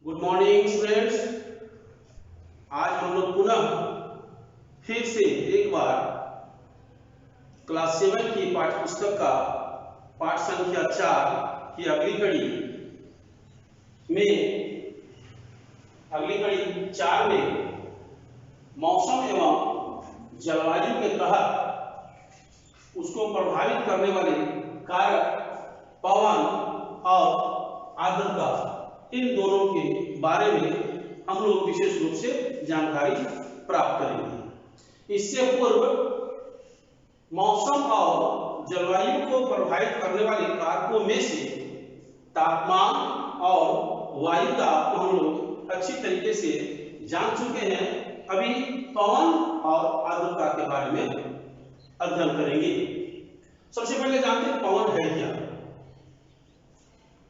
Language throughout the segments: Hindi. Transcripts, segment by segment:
Good morning students. आज हम लोग पुनः फिर से एक बार क्लास 7 की पाठ्य पुस्तक का पाठ संख्या 4 की अगली कड़ी 4 में मौसम एवं जलवायु के तहत उसको प्रभावित करने वाले कारक पवन और आर्द्रता, इन दोनों के बारे में हम लोग विशेष रूप से जानकारी प्राप्त करेंगे। इससे पूर्व मौसम और जलवायु को प्रभावित करने वाले कारकों में से तापमान और वायु दाब को हम लोग अच्छी तरीके से जान चुके हैं। अभी पवन और आर्द्रता के बारे में अध्ययन करेंगे। सबसे पहले जानते हैं पवन है क्या।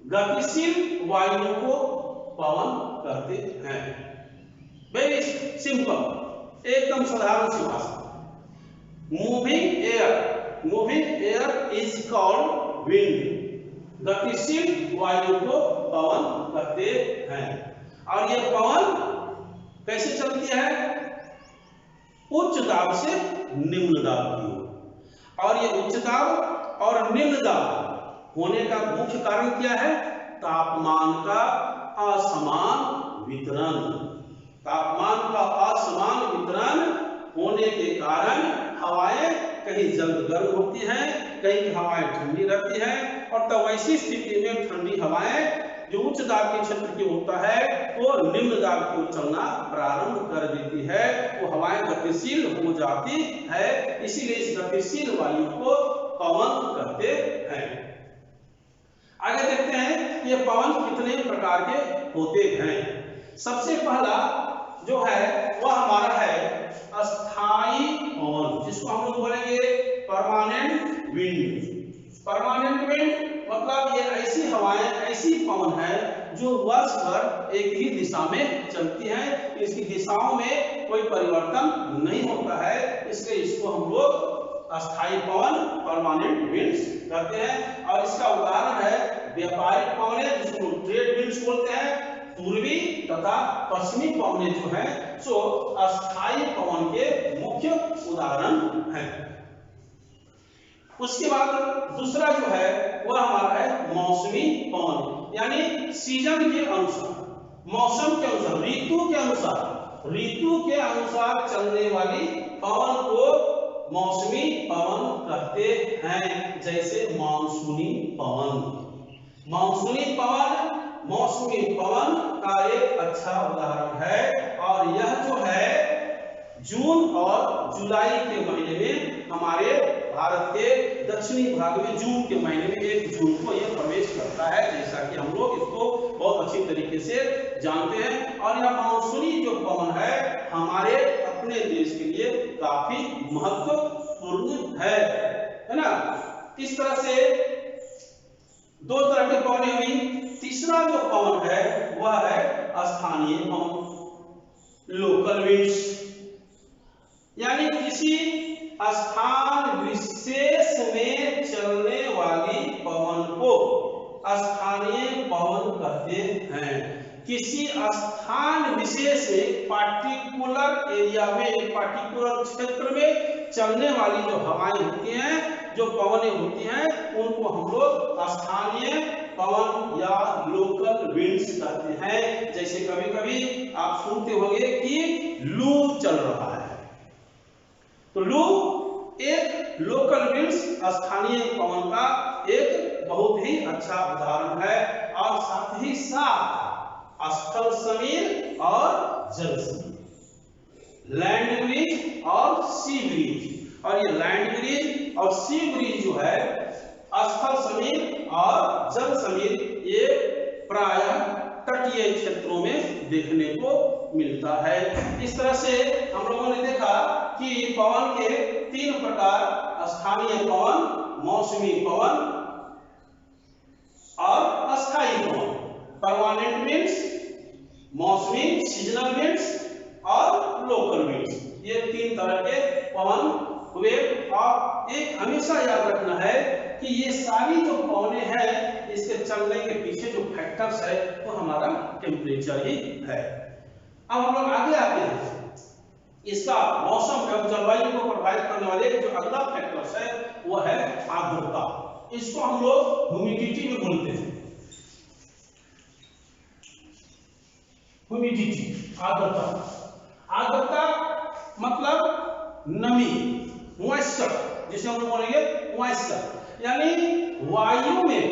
गतिशील वायु को पवन कहते हैं। वेरी सिंपल, एकदम साधारण सी भाषा। Moving air is called wind. गतिशील वायु को पवन कहते हैं। और ये पवन कैसे चलती है? उच्च दाब से निम्न दाब की ओर। और ये उच्च दाब और निम्न दाब होने का मुख्य कारण क्या है? तापमान का असमान वितरण। तापमान का असमान वितरण होने के कारण हवाएं कहीं जल्द गर्म होती हैं, कहीं हवाएं ठंडी रहती हैं। और तब ऐसी स्थिति में ठंडी हवाएं जो उच्च दाब के क्षेत्र की होता है वो निम्न दाब की ओर चलना प्रारंभ कर देती है। वो हवाएं गतिशील हो जाती है। इसीलिए इस गतिशील वायु को पवन कहते हैं। आगे देखते हैं ये पवन कितने प्रकार के होते हैं। सबसे पहला जो है वह हमारा है अस्थाई पवन, जिसको हम लोग बोलेंगे परमानेंट विंड। परमानेंट विंड मतलब ये ऐसी हवाएं, ऐसी पवन है जो वर्ष भर एक ही दिशा में चलती है। इसकी दिशाओं में कोई परिवर्तन नहीं होता है, इसलिए इसको हम लोग अस्थाई पवन, परमानेंट विंड्स कहते हैं। और इसका उदाहरण है व्यापारिक पवनें, जिसको ट्रेड विंड्स बोलते हैं। पूर्वी तथा पश्चिमी पवनें जो हैं सो अस्थाई पवन के मुख्य उदाहरण हैं। उसके बाद दूसरा जो है वह हमारा है मौसमी पवन, यानी सीजन के अनुसार, मौसम के अनुसार, ऋतु के अनुसार चलने वाली पवन को मौसमी पवन कहते हैं। जैसे मानसूनी पवन। मानसूनी पवन मौसमी पवन का एक अच्छा उदाहरण है। और यह जो है जून और जुलाई के महीने में, हमारे भारत के दक्षिणी भाग में जून के महीने में 1 जून को यह प्रवेश करता है, जैसा कि हम लोग इसको बहुत अच्छी तरीके से जानते हैं। और यह मानसूनी जो पवन है हमारे अपने देश के लिए काफी महत्वपूर्ण है ना। इस तरह से 2 तरह के पवन हुई। तीसरा जो पवन है वह है स्थानीय पवन, लोकल विंड्स, यानी किसी स्थान विशेष में चलने वाली पवन को स्थानीय पवन कहते हैं। किसी स्थान विशेष में, पार्टिकुलर एरिया में, पार्टिकुलर क्षेत्र में चलने वाली जो हवाएं होती हैं, जो पवनें होती हैं, उनको हम लोग स्थानीय पवन या लोकल विंड्स कहते हैं। जैसे कभी कभी आप सुनते होंगे कि लू चल रहा है, तो लू एक लोकल विंड्स, स्थानीय पवन का एक बहुत ही अच्छा उदाहरण है। और साथ ही साथ स्थल समीर और जल समीर, लैंड ब्रिज और सी ब्रिज। और ये लैंड ब्रिज और सी ब्रिज जो है, स्थल समीर और जल समीर, ये प्रायः तटीय क्षेत्रों में देखने को मिलता है। इस तरह से हम लोगों ने देखा कि पवन के 3 प्रकार, स्थानीय पवन, मौसमी पवन और अस्थायी पवन। परमानेंट विंड्स, मौसमी सीजनल विंड्स और लोकल विंड्स, ये 3 तरह के पवन हुए। और एक हमेशा याद रखना है कि ये सारी जो पौने हैं इसके चलने के पीछे जो फैक्टर्स है वो हमारा टेम्परेचर ही है। अब हम लोग आगे आते हैं, इसका मौसम एवं जलवायु को प्रभावित करने वाले जो अगला फैक्टर्स है वो है आर्द्रता। इसको हम लोग ह्यूमिडिटी भी बोलते हैं। ह्यूमिडिटी, आर्द्रता। आर्द्रता मतलब नमी, मॉइस्चर, जिसे हम लोग बोलेंगे मॉइस्चर, यानी वायु में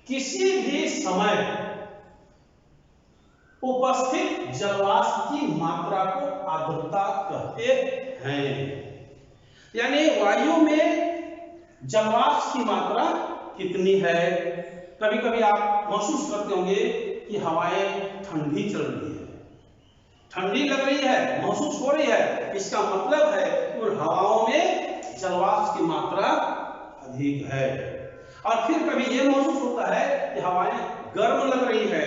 किसी भी समय उपस्थित जलवाष्प की मात्रा को आर्द्रता कहते हैं। यानी वायु में जलवाष्प की मात्रा कितनी है। कभी कभी आप महसूस करते होंगे कि हवाएं ठंडी चल रही है, ठंडी लग रही है, महसूस हो रही है, इसका मतलब है कि उन हवाओं में जलवाष्प की मात्रा अधिक है। और फिर कभी यह महसूस होता है कि हवाएं गर्म लग रही है,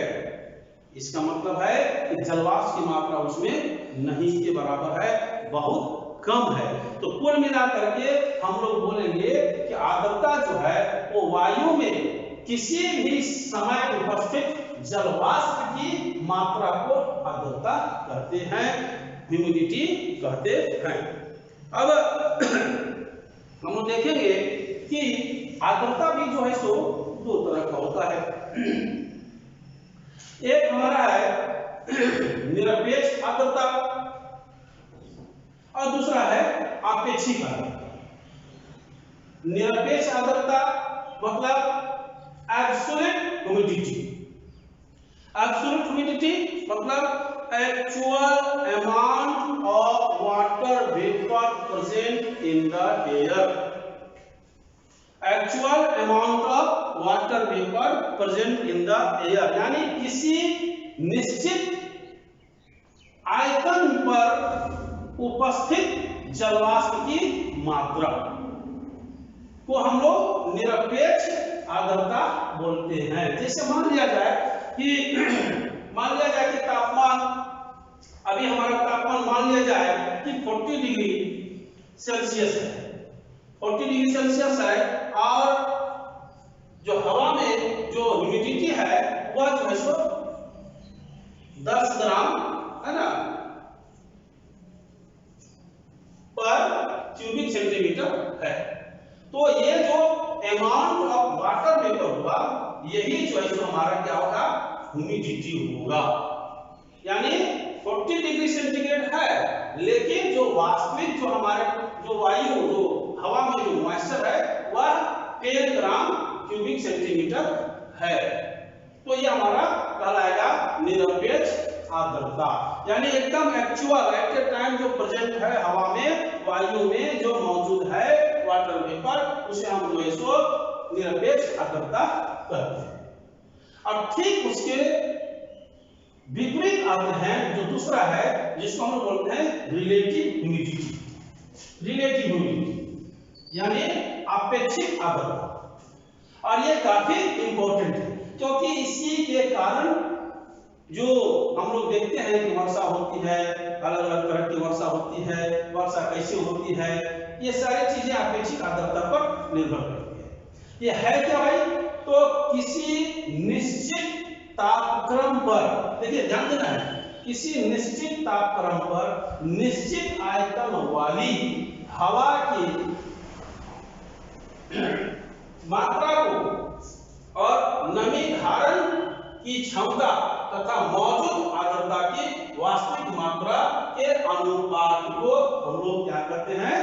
इसका मतलब है कि जलवाष्प की मात्रा उसमें नहीं के बराबर है, बहुत कम है। तो कुल मिलाकर के हम लोग बोलेंगे कि आर्द्रता जो है वो वायु में किसी भी समय उपस्थित जलवाष्प की मात्रा को आर्द्रता कहते हैं, ह्यूमिडिटी कहते हैं। अब हम लोग देखेंगे कि आर्द्रता भी जो है सो दो तरह का होता है। एक हमारा है निरपेक्ष आर्द्रता और दूसरा है आपेक्षिक आर्द्रता। निरपेक्ष आर्द्रता मतलब एब्सोल्यूट ह्यूमिडिटी। एब्सोल्यूट ह्यूमिडिटी मतलब actual amount of water vapour present in the air. Actual amount of water vapour present in the air, यानी किसी निश्चित आयतन पर उपस्थित जलवाष्प की मात्रा को हम लोग निरपेक्ष आर्द्रता बोलते हैं। जैसे मान लिया जाए कि तापमान, अभी हमारा तापमान मान लिया जाए कि 40 डिग्री सेल्सियस है, 40 डिग्री सेल्सियस है, और जो हवा में जो ह्यूमिडिटी है वह जो है सो 10 ग्राम है ना पर क्यूबिक सेंटीमीटर है। तो ये जो अमाउंट ऑफ वाटर वेपर हुआ, यही जो है सो हमारा क्या होगा, ह्यूमिडिटी होगा। यानी 40 डिग्री सेंटीग्रेड है, लेकिन जो वास्तविक जो हमारे जो वायु जो हवा में जो मॉइस्चर है वह 10 ग्राम क्यूबिक सेंटीमीटर है। तो ये हमारा कहलाएगा निरपेक्ष आर्द्रता, यानी एकदम एक्चुअल एट ए टाइम जो प्रेजेंट है हवा में, वायु में जो मौजूद है वाटर वेपर, उसे हम जो है सो निरपेक्ष आर्द्रता कहते हैं। और ठीक उसके विपरीत आते हैं जो दूसरा है, जिसको हम बोलते हैं रिलेटिव ह्यूमिडिटी। रिलेटिव ह्यूमिडिटी यानी अपेक्षित आर्द्रता, और ये काफी इंपॉर्टेंट है, क्योंकि इसी के कारण जो हम लोग देखते हैं कि वर्षा होती है, अलग अलग तरह की वर्षा होती है, वर्षा कैसे होती है, ये सारी चीजें अपेक्षित आर्द्रता पर निर्भर करती है। ये है क्या भाई, तो किसी निश्चित तापक्रम पर, देखिए ध्यान देना है, किसी निश्चित तापक्रम पर निश्चित आयतन वाली हवा की मात्रा को और नमी धारण की क्षमता तथा मौजूद आर्द्रता की वास्तविक मात्रा के अनुपात को हम लोग क्या कहते हैं,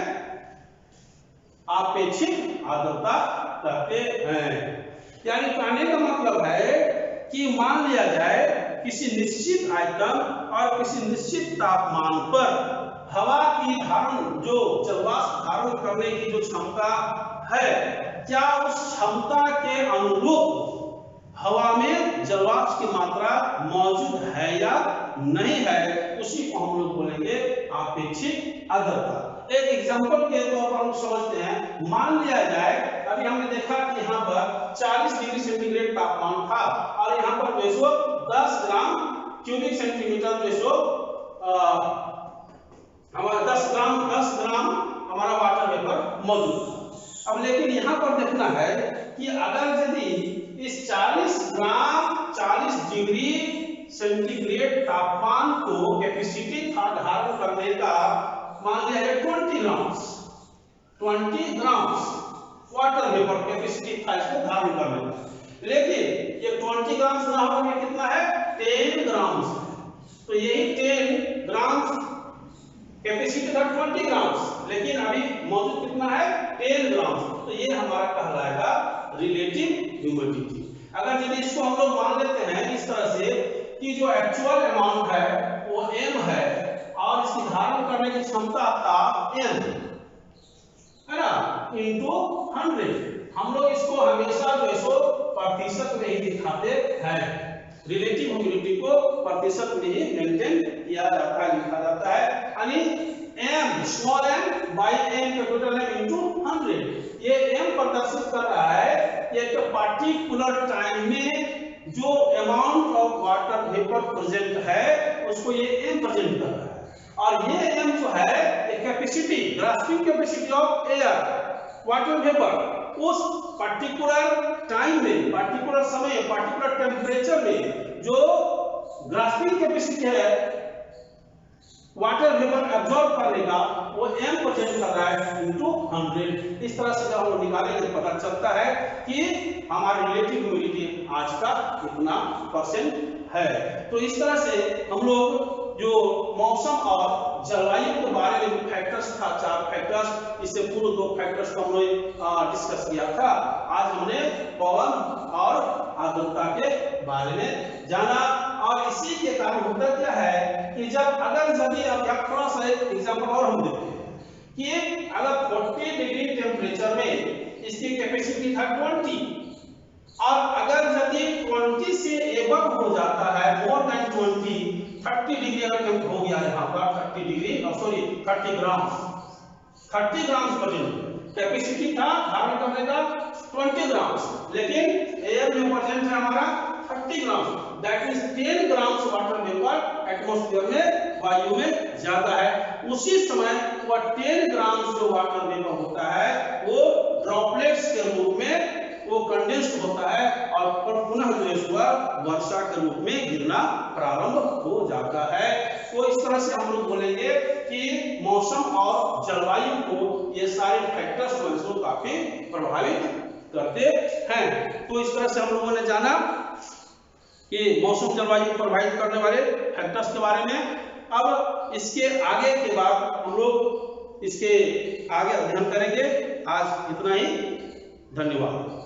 अपेक्षित आर्द्रता कहते हैं। यानी कहने का मतलब है कि मान लिया जाए किसी निश्चित आयतन और किसी निश्चित तापमान पर हवा की धारण जो जलवाष्प धारण करने की जो क्षमता है, क्या उस क्षमता के अनुरूप हवा में जलवाष्प की मात्रा मौजूद है या नहीं है, उसी को हम लोग बोलेंगे अपेक्षित आर्द्रता। एक एग्जांपल के तौर पर हम समझते हैं, मान लिया जाए अभी हमने देखा कि यहाँ पर 40 डिग्री सेंटीग्रेड तापमान था और यहाँ पर जो सो 10 ग्राम क्यूबिक सेंटीमीटर जो सो हमारा 10 ग्राम हमारा वाटर वेपर मौजूद था। अब लेकिन यहाँ पर देखना है कि अगर यदि इस 40 ग्राम 40 डिग्री सेंटीग्रेड तापमान को कैपेसिटी था धारण करने का, मान लिया है 20 ग्राम्स वाटर वेपर कैपेसिटी था इसको धारण करने का, लेकिन ये 20 ग्राम्स ना होकर कितना है 10 ग्राम्स है। तो यही 10 ग्राम्स कैपेसिटी था 20 ग्राम्स, लेकिन अभी मौजूद कितना है 10 ग्राम्स। तो ये हमारा कहलाएगा रिलेटिव ह्यूमिडिटी। अगर यदि इसको हम लोग मान लेते हैं इस तरह से कि जो एक्चुअल अमाउंट है वो m है और इसकी धारण करने की क्षमता था m है ना इंटू 100। हम लोग इसको हमेशा जो है सो प्रतिशत में ही दिखाते हैं, रिलेटिव ह्यूमिडिटी को प्रतिशत में ही मेंटेन किया जाता है, लिखा जाता है, यानी m small m by m capital M into 100। ये m प्रदर्शित कर रहा है एक पार्टिकुलर टाइम में जो amount of water vapour present है उसको ये m प्रेजेंट कर रहा है, और ये m जो है एक capacity grasping capacity of air water vapour उस पर्टिकुलर टाइम में, पर्टिकुलर समय, पर्टिकुलर टेम्परेचर में जो ग्रास्पिंग कैपेसिटी है वाटर वेपर एब्जॉर्ब करने का वो m प्रेजेंट कर रहा है इंटू 100। इस तरह से जब हम लोग निकालेंगे पता चलता है कि हमारी रिलेटिव ह्यूमिडिटी आज का कितना परसेंट है। तो इस तरह से हम लोग जो मौसम और जलवायु के बारे में जो फैक्टर्स था, 4 फैक्टर्स, इससे पूर्व 2 फैक्टर्स को हमने डिस्कस किया था। आज हमने पवन और आर्द्रता के बारे में जाना, और इसी के कारण होता क्या है कि जब अगर यदि अब थोड़ा सा एक एग्जांपल और हम देते हैं कि अगर 40 डिग्री टेम्परेचर में इसकी कैपेसिटी था 20, और अगर यदि 20 से एबव हो जाता है, मोर देन 20, 30 डिग्री अगर हो गया यहाँ पर 30 डिग्री 30 ग्राम्स प्रेजेंट कैपेसिटी था धारण करने का 20 ग्राम्स, लेकिन एयर में प्रेजेंट है हमारा 30 grams, that means 10 grams water vapour atmosphere में वायु में ज्यादा है। उसी समय वह 10 ग्राम्स जो वाटर वेपर होता है वो ड्रॉपलेट्स के रूप में वो कंडेंस्ड होता है और पुनः जो है वर्षा के रूप में गिरना प्रारंभ हो जाता है। तो इस तरह से हम लोग बोलेंगे कि मौसम और जलवायु को ये सारे फैक्टर्स जो काफी प्रभावित करते हैं। तो इस तरह से हम लोगों ने जाना कि मौसम जलवायु को प्रभावित करने वाले फैक्टर्स के बारे में। अब इसके आगे के बाद हम लोग इसके आगे अध्ययन करेंगे। आज इतना ही, धन्यवाद।